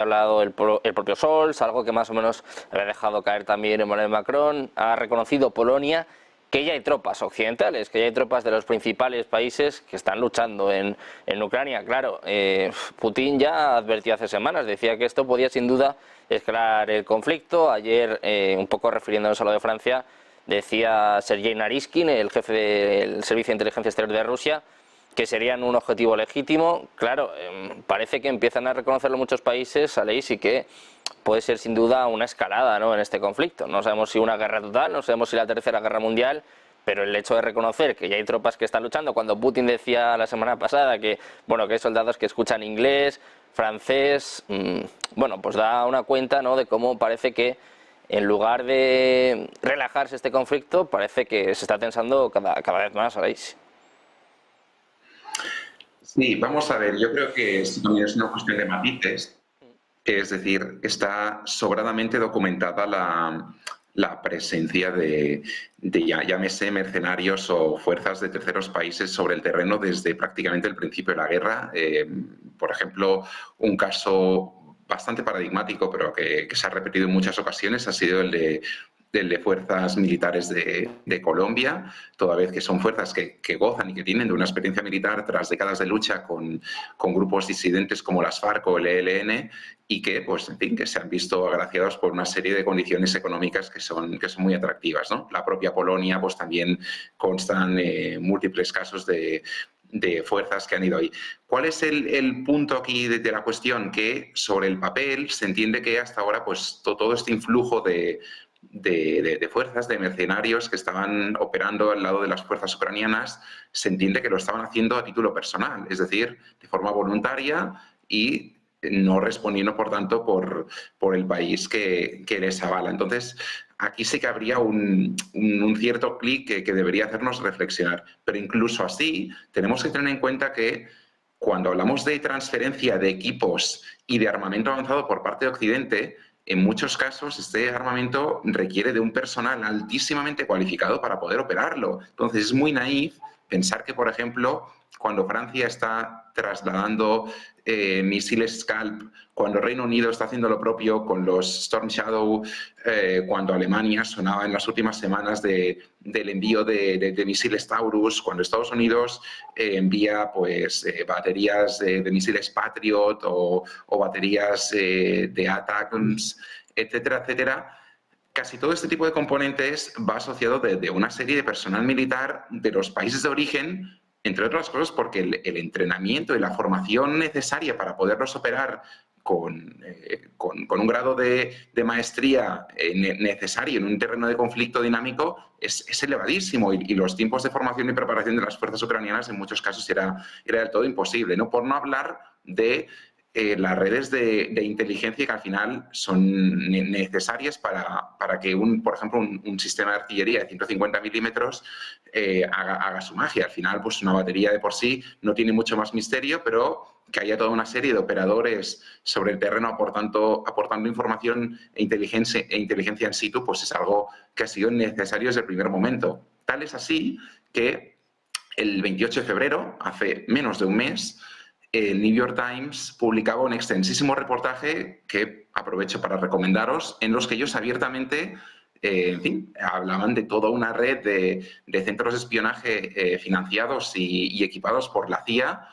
hablado el propio Scholz, algo que más o menos había dejado caer también Emmanuel Macron. Ha reconocido Polonia que ya hay tropas occidentales, que ya hay tropas de los principales países que están luchando en Ucrania. Claro, Putin ya advertía hace semanas, decía que esto podía sin duda escalar el conflicto. Ayer, un poco refiriéndonos a lo de Francia, decía Sergei Naryshkin, el jefe del Servicio de Inteligencia Exterior de Rusia, que serían un objetivo legítimo. Claro, parece que empiezan a reconocerlo muchos países, Aleix, y que puede ser sin duda una escalada, ¿no?, en este conflicto. No sabemos si una guerra total, no sabemos si la tercera guerra mundial, pero el hecho de reconocer que ya hay tropas que están luchando, cuando Putin decía la semana pasada que, bueno, que hay soldados que escuchan inglés, francés, bueno, pues da una cuenta, ¿no?, de cómo parece que en lugar de relajarse este conflicto, parece que se está tensando cada vez más, ¿sabéis? Sí, vamos a ver, yo creo que esto también es una cuestión de matices, es decir, está sobradamente documentada la presencia de llámese mercenarios o fuerzas de terceros países sobre el terreno desde prácticamente el principio de la guerra. Por ejemplo, un caso bastante paradigmático, pero que se ha repetido en muchas ocasiones, ha sido el de fuerzas militares de Colombia, toda vez que son fuerzas que gozan y que tienen de una experiencia militar tras décadas de lucha con grupos disidentes como las FARC o el ELN, y que, pues, en fin, que se han visto agraciados por una serie de condiciones económicas que son muy atractivas, ¿no? La propia Polonia, pues también constan múltiples casos de fuerzas que han ido ahí. ¿Cuál es el punto aquí de la cuestión? Que sobre el papel se entiende que hasta ahora, pues, todo este influjo de fuerzas, de mercenarios que estaban operando al lado de las fuerzas ucranianas, se entiende que lo estaban haciendo a título personal, es decir, de forma voluntaria y no respondiendo, por tanto, por el país que les avala. Entonces, aquí sí que habría un cierto clic que debería hacernos reflexionar. Pero incluso así, tenemos que tener en cuenta que cuando hablamos de transferencia de equipos y de armamento avanzado por parte de Occidente, en muchos casos este armamento requiere de un personal altísimamente cualificado para poder operarlo. Entonces es muy naif pensar que, por ejemplo, cuando Francia está trasladando misiles Scalp, cuando Reino Unido está haciendo lo propio con los Storm Shadow, cuando Alemania sonaba en las últimas semanas del envío de misiles Taurus, cuando Estados Unidos envía pues, baterías de misiles Patriot o baterías de ATACMS, etcétera, etcétera. Casi todo este tipo de componentes va asociado de una serie de personal militar de los países de origen, entre otras cosas porque el entrenamiento y la formación necesaria para poderlos operar con un grado de maestría necesario en un terreno de conflicto dinámico es elevadísimo, y los tiempos de formación y preparación de las fuerzas ucranianas en muchos casos era del todo imposible, ¿no? Por no hablar de las redes de inteligencia que al final son necesarias para que, por ejemplo, un sistema de artillería de 150 milímetros haga su magia. Al final, pues una batería de por sí no tiene mucho más misterio, pero que haya toda una serie de operadores sobre el terreno aportando información e inteligencia in situ, pues es algo que ha sido necesario desde el primer momento. Tal es así que el 28 de febrero, hace menos de un mes, el New York Times publicaba un extensísimo reportaje que aprovecho para recomendaros, en los que ellos abiertamente, en fin, hablaban de toda una red de centros de espionaje financiados y equipados por la CIA,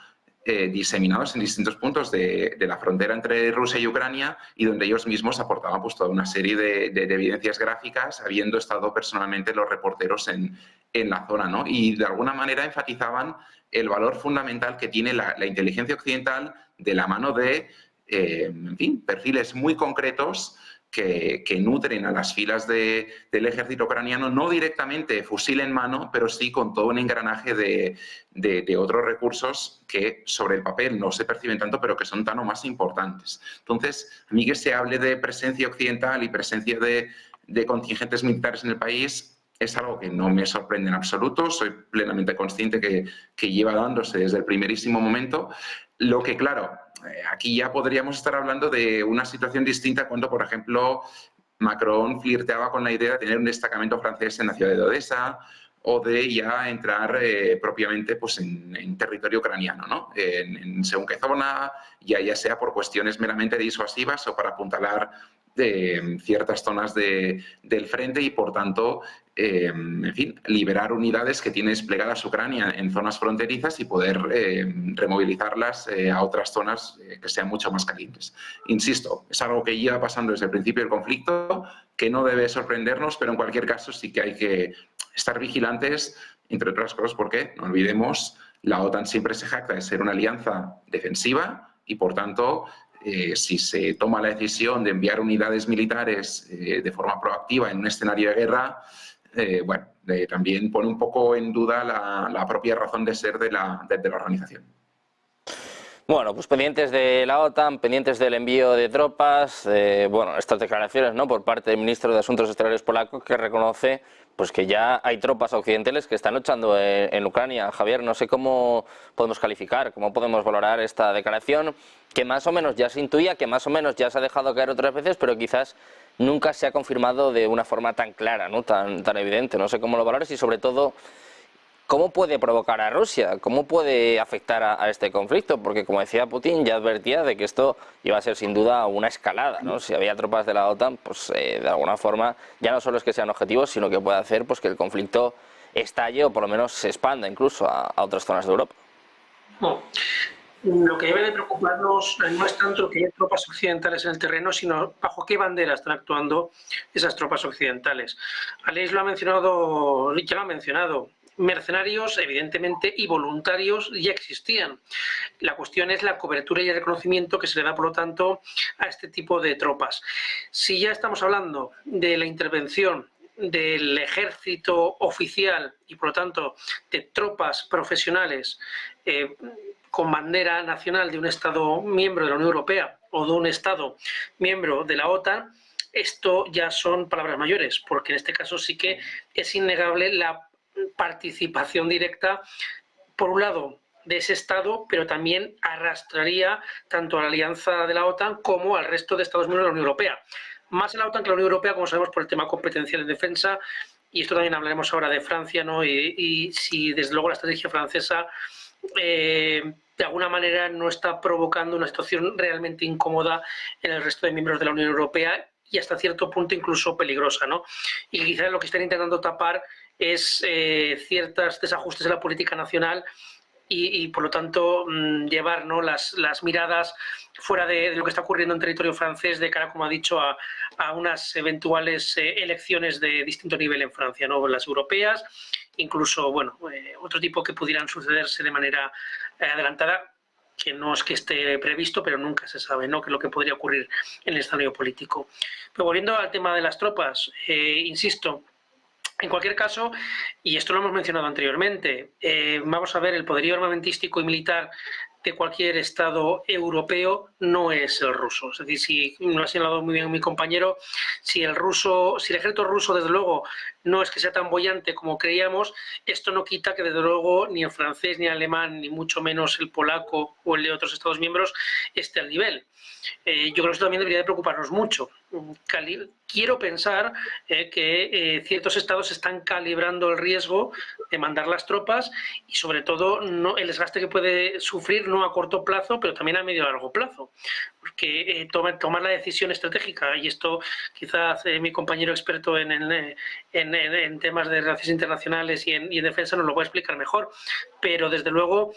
diseminados en distintos puntos de la frontera entre Rusia y Ucrania, y donde ellos mismos aportaban pues, toda una serie de evidencias gráficas, habiendo estado personalmente los reporteros en la zona, ¿no? Y de alguna manera enfatizaban el valor fundamental que tiene la inteligencia occidental de la mano de, en fin, perfiles muy concretos que nutren a las filas del ejército ucraniano, no directamente fusil en mano, pero sí con todo un engranaje de otros recursos que sobre el papel no se perciben tanto, pero que son tan o más importantes. Entonces, a mí que se hable de presencia occidental y presencia de contingentes militares en el país es algo que no me sorprende en absoluto. Soy plenamente consciente que lleva dándose desde el primerísimo momento. Lo que, claro, aquí ya podríamos estar hablando de una situación distinta cuando, por ejemplo, Macron flirteaba con la idea de tener un destacamento francés en la ciudad de Odessa, o de ya entrar propiamente pues, en territorio ucraniano, ¿no? Según qué zona, ya sea por cuestiones meramente disuasivas o para apuntalar ciertas zonas del frente y, por tanto, en fin, liberar unidades que tiene desplegadas Ucrania en zonas fronterizas y poder removilizarlas a otras zonas que sean mucho más calientes. Insisto, es algo que lleva pasando desde el principio del conflicto, que no debe sorprendernos, pero en cualquier caso sí que hay que estar vigilantes, entre otras cosas porque, no olvidemos, la OTAN siempre se jacta de ser una alianza defensiva y, por tanto, si se toma la decisión de enviar unidades militares de forma proactiva en un escenario de guerra, bueno, también pone un poco en duda la propia razón de ser de la organización. Bueno, pues pendientes de la OTAN, pendientes del envío de tropas, bueno, estas declaraciones, ¿no?, por parte del ministro de Asuntos Exteriores polaco, que reconoce pues que ya hay tropas occidentales que están luchando en Ucrania. Javier, no sé cómo podemos calificar, cómo podemos valorar esta declaración, que más o menos ya se intuía, que más o menos ya se ha dejado caer otras veces, pero quizás nunca se ha confirmado de una forma tan clara, ¿no?, tan evidente. No sé cómo lo valoras y, sobre todo, ¿cómo puede provocar a Rusia? ¿Cómo puede afectar a este conflicto? Porque, como decía Putin, ya advertía de que esto iba a ser sin duda una escalada, ¿no? Si había tropas de la OTAN, pues de alguna forma ya no solo es que sean objetivos, sino que puede hacer pues que el conflicto estalle o por lo menos se expanda incluso a otras zonas de Europa. No. Lo que debe de preocuparnos no es tanto que haya tropas occidentales en el terreno, sino bajo qué bandera están actuando esas tropas occidentales. Aleix lo ha mencionado, ya lo ha mencionado. Mercenarios, evidentemente, y voluntarios ya existían. La cuestión es la cobertura y el reconocimiento que se le da, por lo tanto, a este tipo de tropas. Si ya estamos hablando de la intervención del ejército oficial y, por lo tanto, de tropas profesionales con bandera nacional de un Estado miembro de la Unión Europea o de un Estado miembro de la OTAN, esto ya son palabras mayores, porque en este caso sí que es innegable la participación directa, por un lado, de ese Estado, pero también arrastraría tanto a la alianza de la OTAN como al resto de Estados miembros de la Unión Europea. Más en la OTAN que en la Unión Europea, como sabemos, por el tema competencial en defensa, y esto también hablaremos ahora de Francia, ¿no? Y si desde luego la estrategia francesa de alguna manera no está provocando una situación realmente incómoda en el resto de miembros de la Unión Europea y hasta cierto punto incluso peligrosa, ¿no? Y quizás lo que están intentando tapar es ciertos desajustes en la política nacional y por lo tanto llevar, ¿no?, las miradas fuera de lo que está ocurriendo en territorio francés de cara, como ha dicho, a unas eventuales elecciones de distinto nivel en Francia, ¿no?, las europeas, incluso, bueno, otro tipo que pudieran sucederse de manera adelantada, que no es que esté previsto, pero nunca se sabe, ¿no?, qué es lo que podría ocurrir en el escenario político. Pero volviendo al tema de las tropas, insisto, en cualquier caso, y esto lo hemos mencionado anteriormente, vamos a ver, el poderío armamentístico y militar de cualquier Estado europeo no es el ruso. Es decir, si lo ha señalado muy bien mi compañero, si el ejército ruso, desde luego, no es que sea tan boyante como creíamos, esto no quita que, desde luego, ni el francés, ni el alemán, ni mucho menos el polaco o el de otros Estados miembros esté al nivel. Yo creo que esto también debería de preocuparnos mucho. Quiero pensar que ciertos estados están calibrando el riesgo de mandar las tropas y, sobre todo, el desgaste que puede sufrir, no a corto plazo, pero también a medio y largo plazo. Porque tomar la decisión estratégica, y esto quizás mi compañero experto en temas de relaciones internacionales y en defensa nos lo puede explicar mejor, pero desde luego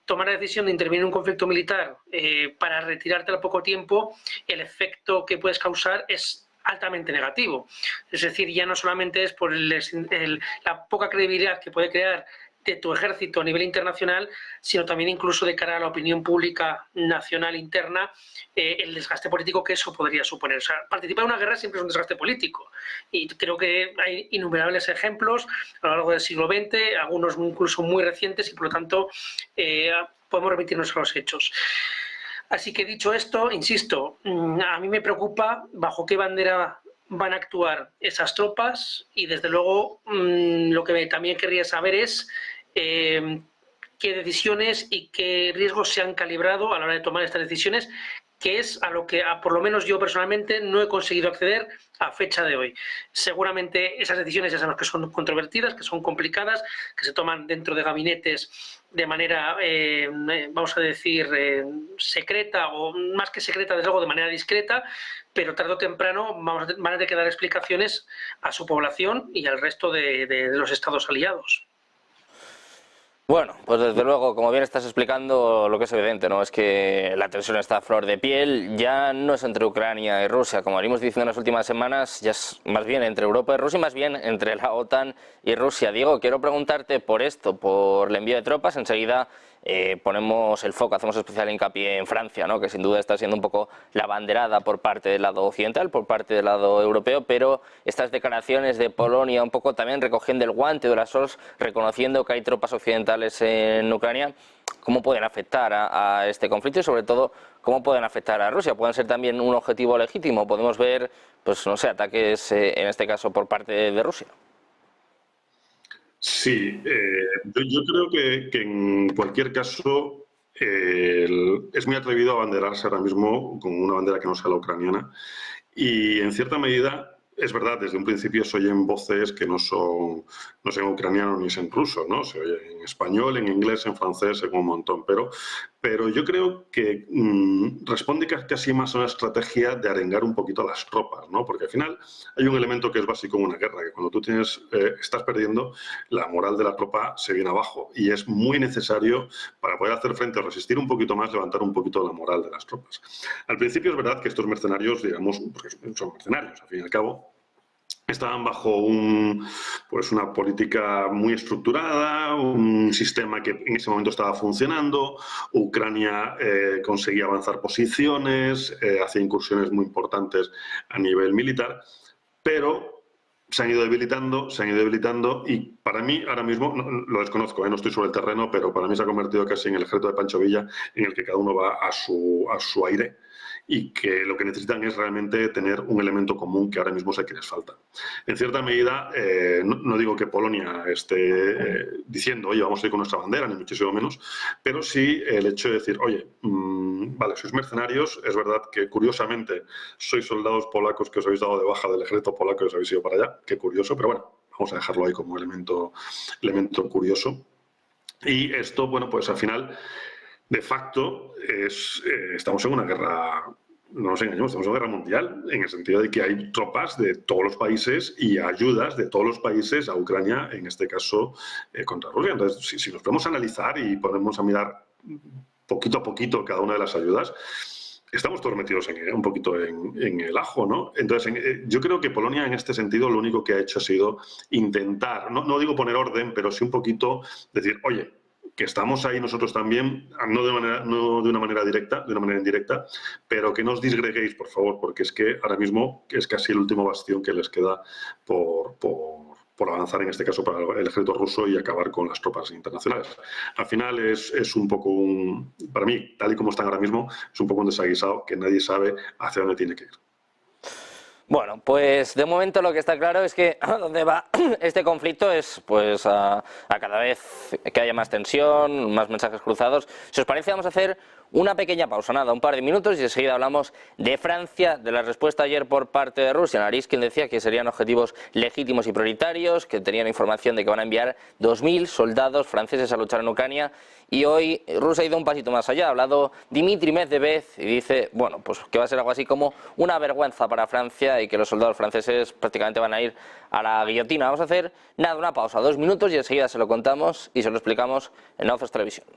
tomar la decisión de intervenir en un conflicto militar para retirarte al poco tiempo, el efecto que puedes causar es altamente negativo. Es decir, ya no solamente es por la poca credibilidad que puede crear de tu ejército a nivel internacional, sino también incluso de cara a la opinión pública nacional interna, el desgaste político que eso podría suponer. O sea, participar en una guerra siempre es un desgaste político y creo que hay innumerables ejemplos a lo largo del siglo XX, algunos incluso muy recientes y, por lo tanto, podemos remitirnos a los hechos. Así que, dicho esto, insisto, a mí me preocupa bajo qué bandera van a actuar esas tropas y, desde luego, lo que también querría saber es qué decisiones y qué riesgos se han calibrado a la hora de tomar estas decisiones, que es a lo que por lo menos yo personalmente no he conseguido acceder a fecha de hoy. Seguramente esas decisiones ya sabemos que son controvertidas, que son complicadas, que se toman dentro de gabinetes de manera, vamos a decir, secreta, o más que secreta, desde luego de manera discreta, pero tarde o temprano van a tener que dar explicaciones a su población y al resto de los estados aliados. Bueno, pues desde luego, como bien estás explicando, lo que es evidente, ¿no? Es que la tensión está a flor de piel, ya no es entre Ucrania y Rusia, como venimos diciendo en las últimas semanas, ya es más bien entre Europa y Rusia, y más bien entre la OTAN y Rusia. Diego, quiero preguntarte por esto, por el envío de tropas. Enseguida ponemos el foco, hacemos especial hincapié en Francia, ¿no? Que sin duda está siendo un poco la banderada por parte del lado occidental, por parte del lado europeo, pero estas declaraciones de Polonia un poco también recogiendo el guante de las SOS, reconociendo que hay tropas occidentales en Ucrania, ¿cómo pueden afectar a este conflicto y sobre todo cómo pueden afectar a Rusia? ¿Pueden ser también un objetivo legítimo? ¿Podemos ver, pues no sé, ataques en este caso por parte de Rusia? Sí, yo creo que en cualquier caso es muy atrevido a abanderarse ahora mismo con una bandera que no sea la ucraniana, y en cierta medida es verdad, desde un principio se oyen voces que no son en ucraniano ni en ruso, ¿no? Se oye en español, en inglés, en francés, en un montón, pero yo creo que responde casi más a una estrategia de arengar un poquito a las tropas, ¿no? Porque al final hay un elemento que es básico en una guerra, que cuando tú estás perdiendo, la moral de la tropa se viene abajo, y es muy necesario, para poder hacer frente o resistir un poquito más, levantar un poquito la moral de las tropas. Al principio es verdad que estos mercenarios, digamos, porque son mercenarios, al fin y al cabo, estaban bajo una política muy estructurada, un sistema que en ese momento estaba funcionando. Ucrania conseguía avanzar posiciones, hacía incursiones muy importantes a nivel militar, pero se han ido debilitando, y para mí ahora mismo, lo desconozco, no estoy sobre el terreno, pero para mí se ha convertido casi en el ejército de Pancho Villa, en el que cada uno va a su aire, y que lo que necesitan es realmente tener un elemento común que ahora mismo sé que les falta. En cierta medida, no digo que Polonia esté diciendo, oye, vamos a ir con nuestra bandera, ni muchísimo menos, pero sí el hecho de decir, oye, vale, sois mercenarios, es verdad que curiosamente sois soldados polacos que os habéis dado de baja del ejército polaco y os habéis ido para allá, qué curioso, pero bueno, vamos a dejarlo ahí como elemento curioso. Y esto, bueno, pues al final, de facto, estamos en una guerra, no nos engañemos, estamos en una guerra mundial, en el sentido de que hay tropas de todos los países y ayudas de todos los países a Ucrania, en este caso, contra Rusia. Entonces, si nos podemos analizar y ponemos a mirar poquito a poquito cada una de las ayudas, estamos todos metidos un poquito en el ajo, ¿no? Entonces, yo creo que Polonia, en este sentido, lo único que ha hecho ha sido intentar, no digo poner orden, pero sí un poquito decir, oye, que estamos ahí nosotros también, no de una manera directa, de una manera indirecta, pero que no os disgreguéis, por favor, porque es que ahora mismo es casi el último bastión que les queda por avanzar, en este caso para el ejército ruso, y acabar con las tropas internacionales. Al final es un poco para mí, tal y como están ahora mismo, es un poco un desaguisado que nadie sabe hacia dónde tiene que ir. Bueno, pues de momento lo que está claro es que a dónde va este conflicto es pues a cada vez que haya más tensión, más mensajes cruzados. Si os parece, vamos a hacer una pequeña pausa, nada, un par de minutos, y enseguida hablamos de Francia, de la respuesta ayer por parte de Rusia. Naryshkin decía que serían objetivos legítimos y prioritarios, que tenían información de que van a enviar 2.000 soldados franceses a luchar en Ucrania, y hoy Rusia ha ido un pasito más allá. Ha hablado Dmitry Medvedev y dice, bueno, pues que va a ser algo así como una vergüenza para Francia y que los soldados franceses prácticamente van a ir a la guillotina. Vamos a hacer, nada, una pausa, 2 minutos, y enseguida se lo contamos y se lo explicamos en Nauzos Televisión.